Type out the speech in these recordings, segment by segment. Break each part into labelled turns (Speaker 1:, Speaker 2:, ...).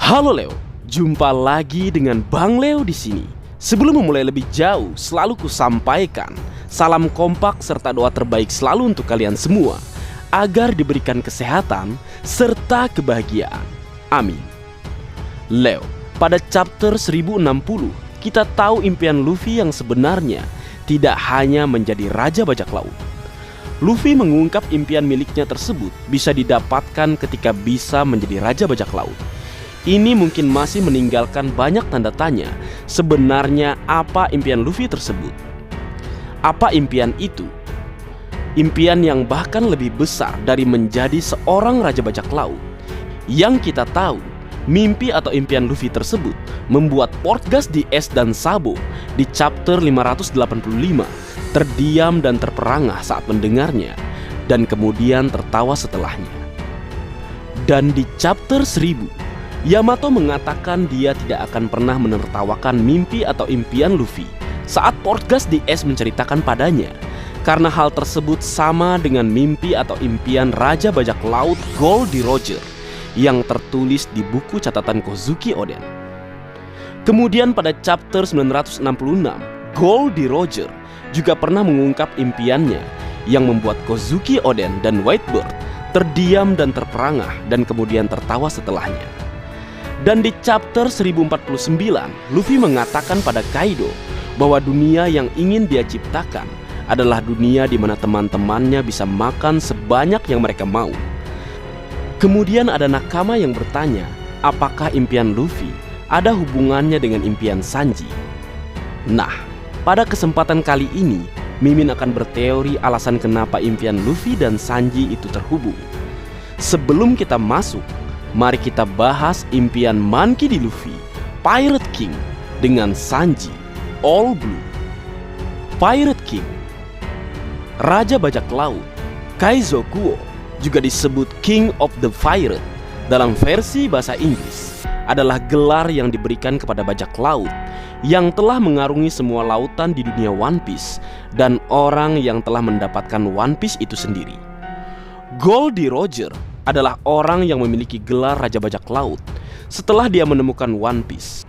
Speaker 1: Halo Leo, jumpa lagi dengan Bang Leo di sini. Sebelum memulai lebih jauh, selalu kusampaikan salam kompak serta doa terbaik selalu untuk kalian semua agar diberikan kesehatan serta kebahagiaan. Amin. Leo, pada chapter 1060 kita tahu impian Luffy yang sebenarnya tidak hanya menjadi raja bajak laut. Luffy mengungkap impian miliknya tersebut bisa didapatkan ketika bisa menjadi raja bajak laut. Ini mungkin masih meninggalkan banyak tanda tanya sebenarnya apa impian Luffy tersebut. Apa impian itu? Impian yang bahkan lebih besar dari menjadi seorang raja bajak laut. Yang kita tahu, mimpi atau impian Luffy tersebut membuat Portgas di Es dan Sabo di chapter 585 terdiam dan terperangah saat mendengarnya dan kemudian tertawa setelahnya. Dan di chapter 1000 Yamato mengatakan dia tidak akan pernah menertawakan mimpi atau impian Luffy saat Portgas di Es menceritakan padanya, karena hal tersebut sama dengan mimpi atau impian Raja Bajak Laut Goldie Roger yang tertulis di buku catatan Kozuki Oden. Kemudian pada chapter 966, Goldie Roger juga pernah mengungkap impiannya yang membuat Kozuki Oden dan Whitebird terdiam dan terperangah dan kemudian tertawa setelahnya. Dan di chapter 1049, Luffy mengatakan pada Kaido bahwa dunia yang ingin dia ciptakan adalah dunia di mana teman-temannya bisa makan sebanyak yang mereka mau. Kemudian ada nakama yang bertanya, apakah impian Luffy ada hubungannya dengan impian Sanji? Nah, pada kesempatan kali ini, Mimin akan berteori alasan kenapa impian Luffy dan Sanji itu terhubung. Sebelum kita masuk, mari kita bahas impian Monkey D. Luffy, Pirate King, dengan Sanji, All Blue. Pirate King, Raja Bajak Laut, Kaizokuo, juga disebut King of the Pirate dalam versi bahasa Inggris, adalah gelar yang diberikan kepada bajak laut yang telah mengarungi semua lautan di dunia One Piece dan orang yang telah mendapatkan One Piece itu sendiri. Goldie Roger adalah orang yang memiliki gelar Raja Bajak Laut setelah dia menemukan One Piece.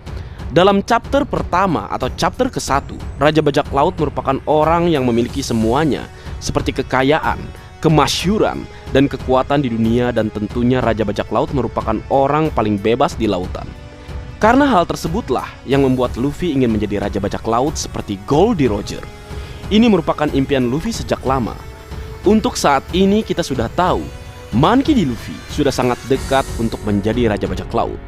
Speaker 1: Dalam chapter pertama atau chapter ke-1, Raja Bajak Laut merupakan orang yang memiliki semuanya seperti kekayaan, kemasyhuran, dan kekuatan di dunia, dan tentunya Raja Bajak Laut merupakan orang paling bebas di lautan. Karena hal tersebutlah yang membuat Luffy ingin menjadi Raja Bajak Laut seperti Goldie Roger. Ini merupakan impian Luffy sejak lama. Untuk saat ini kita sudah tahu Monkey D. Luffy sudah sangat dekat untuk menjadi Raja Bajak Laut.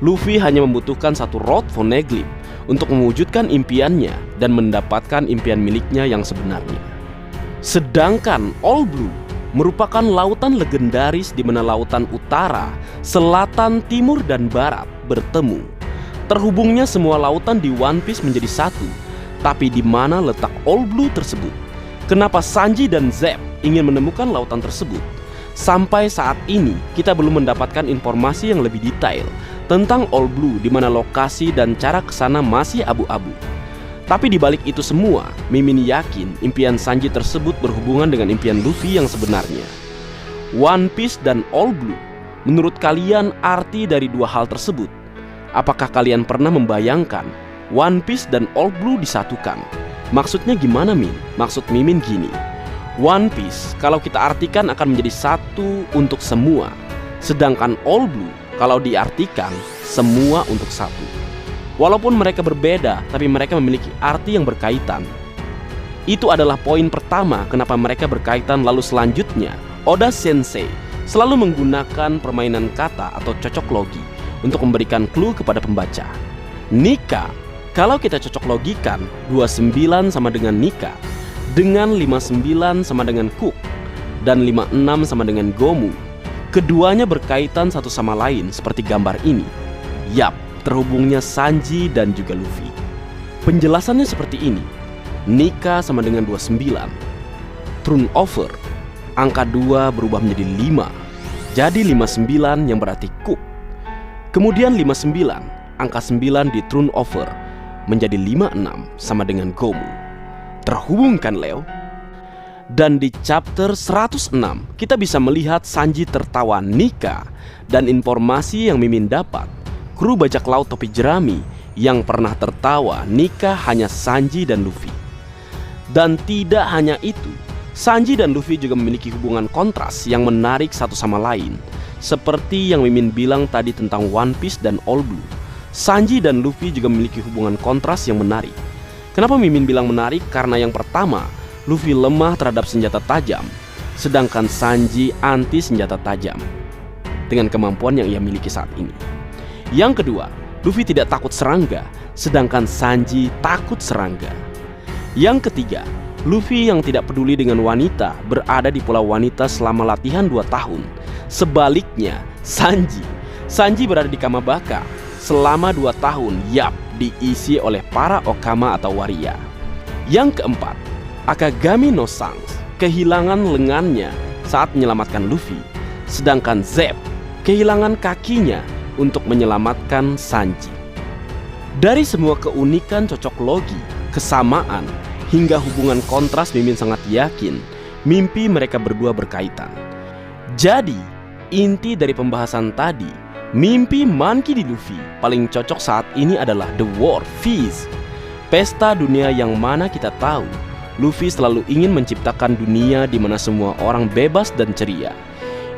Speaker 1: Luffy hanya membutuhkan satu Rod Poneglyph untuk mewujudkan impiannya dan mendapatkan impian miliknya yang sebenarnya. Sedangkan All Blue merupakan lautan legendaris di mana lautan utara, selatan, timur, dan barat bertemu. Terhubungnya semua lautan di One Piece menjadi satu. Tapi di mana letak All Blue tersebut? Kenapa Sanji dan Zep ingin menemukan lautan tersebut? Sampai saat ini kita belum mendapatkan informasi yang lebih detail tentang All Blue, di mana lokasi dan cara kesana masih abu-abu. Tapi di balik itu semua, Mimin yakin impian Sanji tersebut berhubungan dengan impian Luffy yang sebenarnya. One Piece dan All Blue, menurut kalian arti dari dua hal tersebut? Apakah kalian pernah membayangkan One Piece dan All Blue disatukan? Maksudnya gimana, Min? Maksud Mimin gini, One Piece kalau kita artikan akan menjadi satu untuk semua. Sedangkan All Blue kalau diartikan semua untuk satu. Walaupun mereka berbeda, tapi mereka memiliki arti yang berkaitan. Itu adalah poin pertama kenapa mereka berkaitan. Lalu selanjutnya, Oda Sensei selalu menggunakan permainan kata atau cocok logi untuk memberikan clue kepada pembaca. Nika, kalau kita cocok logikan, 29 sama dengan Nika, dengan 59 sama dengan Cook, dan 56 sama dengan Gomu. Keduanya berkaitan satu sama lain seperti gambar ini. Yap, terhubungnya Sanji dan juga Luffy. Penjelasannya seperti ini. Nika sama dengan 29. Turn over, angka 2 berubah menjadi 5. Jadi 59 yang berarti Cook. Kemudian 59, angka 9 di turn over menjadi 56 sama dengan Gomu. Terhubung kan, Leo? Dan di chapter 106 kita bisa melihat Sanji tertawa Nika, dan informasi yang Mimin dapat, kru bajak laut topi jerami yang pernah tertawa Nika hanya Sanji dan Luffy. Dan tidak hanya itu, Sanji dan Luffy juga memiliki hubungan kontras yang menarik satu sama lain. Seperti yang Mimin bilang tadi tentang One Piece dan All Blue, Sanji dan Luffy juga memiliki hubungan kontras yang menarik. Kenapa Mimin bilang menarik? Karena yang pertama, Luffy lemah terhadap senjata tajam, sedangkan Sanji anti senjata tajam dengan kemampuan yang ia miliki saat ini. Yang kedua, Luffy tidak takut serangga, sedangkan Sanji takut serangga. Yang ketiga, Luffy yang tidak peduli dengan wanita berada di pulau wanita selama latihan 2 tahun. Sebaliknya, Sanji berada di Kamabaka selama 2 tahun, diisi oleh para Okama atau waria. Yang keempat, Akagami no Shanks kehilangan lengannya saat menyelamatkan Luffy, sedangkan Zep kehilangan kakinya untuk menyelamatkan Sanji. Dari semua keunikan cocok logi, kesamaan, hingga hubungan kontras, Mimin sangat yakin mimpi mereka berdua berkaitan. Jadi, inti dari pembahasan tadi, mimpi Monkey D. Luffy paling cocok saat ini adalah The World Feast, pesta dunia yang mana kita tahu Luffy selalu ingin menciptakan dunia di mana semua orang bebas dan ceria.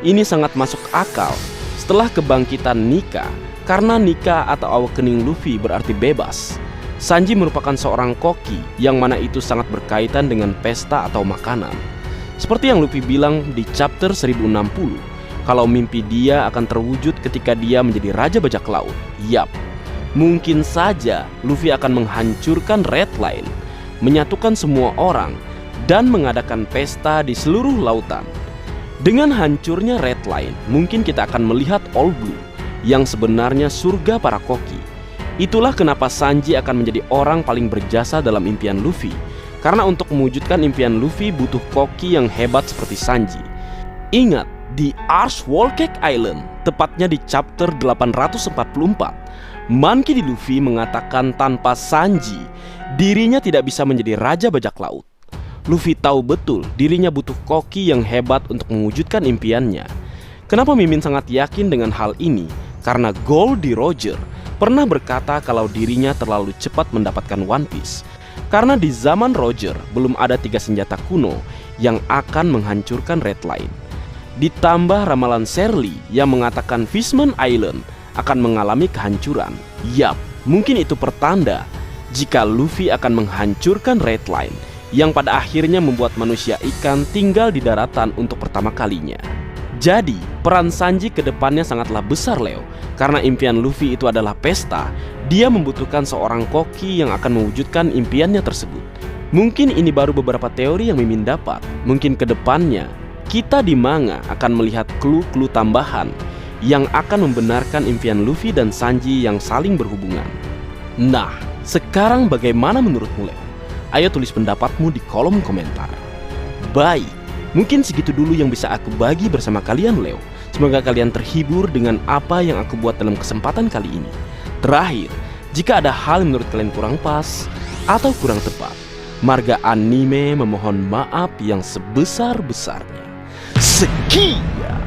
Speaker 1: Ini sangat masuk akal setelah kebangkitan Nika, karena Nika atau awakening Luffy berarti bebas. Sanji merupakan seorang koki yang mana itu sangat berkaitan dengan pesta atau makanan. Seperti yang Luffy bilang di chapter 1060, kalau mimpi dia akan terwujud ketika dia menjadi Raja Bajak Laut. Mungkin saja Luffy akan menghancurkan Red Line, menyatukan semua orang, dan mengadakan pesta di seluruh lautan. Dengan hancurnya Red Line, mungkin kita akan melihat All Blue, yang sebenarnya surga para koki. Itulah kenapa Sanji akan menjadi orang paling berjasa dalam impian Luffy, karena untuk mewujudkan impian Luffy butuh koki yang hebat seperti Sanji. Ingat, di Arch Whole Cake Island, tepatnya di chapter 844, Monkey D. Luffy mengatakan tanpa Sanji, dirinya tidak bisa menjadi Raja Bajak Laut. Luffy tahu betul dirinya butuh koki yang hebat untuk mewujudkan impiannya. Kenapa Mimin sangat yakin dengan hal ini? Karena Goldie Roger pernah berkata kalau dirinya terlalu cepat mendapatkan One Piece. Karena di zaman Roger belum ada 3 senjata kuno yang akan menghancurkan Red Line. Ditambah ramalan Shirley yang mengatakan Fishman Island akan mengalami kehancuran. Mungkin itu pertanda jika Luffy akan menghancurkan Red Line, yang pada akhirnya membuat manusia ikan tinggal di daratan untuk pertama kalinya. Jadi, peran Sanji ke depannya sangatlah besar, Leo. Karena impian Luffy itu adalah pesta, dia membutuhkan seorang koki yang akan mewujudkan impiannya tersebut. Mungkin ini baru beberapa teori yang Mimin dapat. Mungkin ke depannya, kita di manga akan melihat clue-clue tambahan yang akan membenarkan impian Luffy dan Sanji yang saling berhubungan. Nah, sekarang bagaimana menurutmu, Leo? Ayo tulis pendapatmu di kolom komentar. Baik, mungkin segitu dulu yang bisa aku bagi bersama kalian, Leo. Semoga kalian terhibur dengan apa yang aku buat dalam kesempatan kali ini. Terakhir, jika ada hal yang menurut kalian kurang pas atau kurang tepat, Marga Anime memohon maaf yang sebesar-besarnya. Sekian.